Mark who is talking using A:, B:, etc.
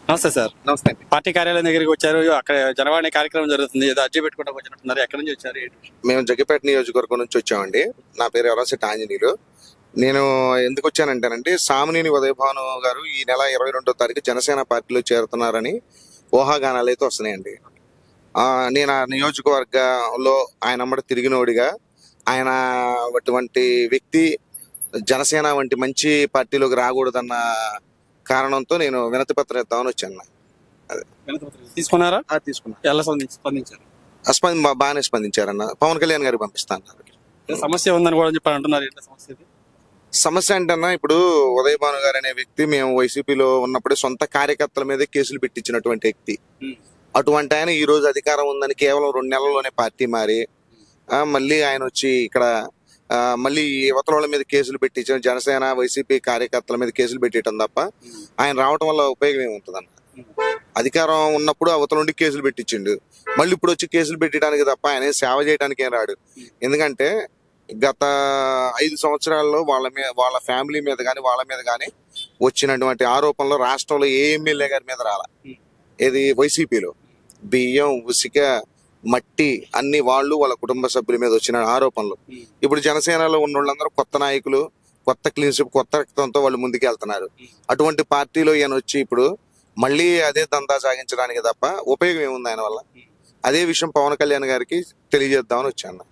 A: నమస్తే సార్.
B: నమస్తే అండి.
A: పార్టీ కార్యాలయం దగ్గరికి వచ్చారు. అక్కడ జనవాణి కార్యక్రమం జరుగుతుంది. ఏదో అర్జీ పెట్టుకుంటూ వచ్చినట్టున్నారు. ఎక్కడి నుంచి వచ్చారు? ఏంటి?
B: మేము జగ్గిపేట నియోజకవర్గం నుంచి వచ్చామండి. నా పేరు ఎవరసెట్ ఆంజనేయులు. నేను ఎందుకు వచ్చానంటేనండి, సామినేని ఉదయభాను గారు ఈ నెల 22వ తారీఖు జనసేన పార్టీలో చేరుతున్నారని ఊహాగానాలు అయితే వస్తున్నాయండి. నేను ఆ నియోజకవర్గంలో ఆయన అమ్మడి తిరిగినోడిగా, ఆయన అటువంటి వ్యక్తి జనసేన వంటి మంచి పార్టీలోకి రాకూడదన్న కారణంతో నేను వినతి పత్రం ఇద్దామని వచ్చాను.
A: తీసుకున్నారా?
B: తీసుకున్నా.
A: ఎలా స్పందించారు?
B: బాగానే స్పందించారన్న. పవన్ కళ్యాణ్ గారికి పంపిస్తాను.
A: సమస్య ఉందని కూడా చెప్పి అంటున్నారు. ఏంటి సమస్య ఇది?
B: సమస్య అంటన్నా, ఇప్పుడు ఉదయభాను గారు అనే వ్యక్తి మేము వైసీపీలో ఉన్నప్పుడు సొంత కార్యకర్తల మీద కేసులు పెట్టించినటువంటి వ్యక్తి. అటువంటి ఆయన ఈ రోజు అధికారం ఉందని కేవలం 2 నెలల్లోనే పార్టీ మారి మళ్ళీ ఆయన వచ్చి ఇక్కడ మళ్ళీ యువతల మీద కేసులు పెట్టించడం, జనసేన వైసీపీ కార్యకర్తల మీద కేసులు పెట్టడం తప్ప ఆయన రావటం వల్ల ఉపయోగం ఏముంటుందన్న. అధికారం ఉన్నప్పుడు అవతల నుండి కేసులు పెట్టించిండు, మళ్ళీ ఇప్పుడు వచ్చి కేసులు పెట్టడానికి తప్ప ఆయన సేవ చేయడానికి ఏం రాడు. ఎందుకంటే గత 5 సంవత్సరాల్లో వాళ్ళ ఫ్యామిలీ మీద కానీ వాళ్ళ మీద కానీ వచ్చినటువంటి ఆరోపణలు రాష్ట్రంలో ఏ ఎమ్మెల్యే గారి మీద రాల. ఏది వైసీపీలో బియ్యం, ఉసిక, మట్టి అన్ని వాళ్ళ కుటుంబ సభ్యుల మీద వచ్చిన ఆరోపణలు. ఇప్పుడు జనసేనలో ఉన్న వాళ్ళందరూ కొత్త నాయకులు, కొత్త క్లీన్షిప్, కొత్త రక్తంతో వాళ్ళు ముందుకు వెళ్తున్నారు. అటువంటి పార్టీలో ఈయన వచ్చి ఇప్పుడు మళ్ళీ అదే దందా సాగించడానికి తప్ప ఉపయోగం ఏముంది ఆయన వల్ల? అదే విషయం పవన్ కళ్యాణ్ గారికి తెలియజేద్దామని వచ్చాను.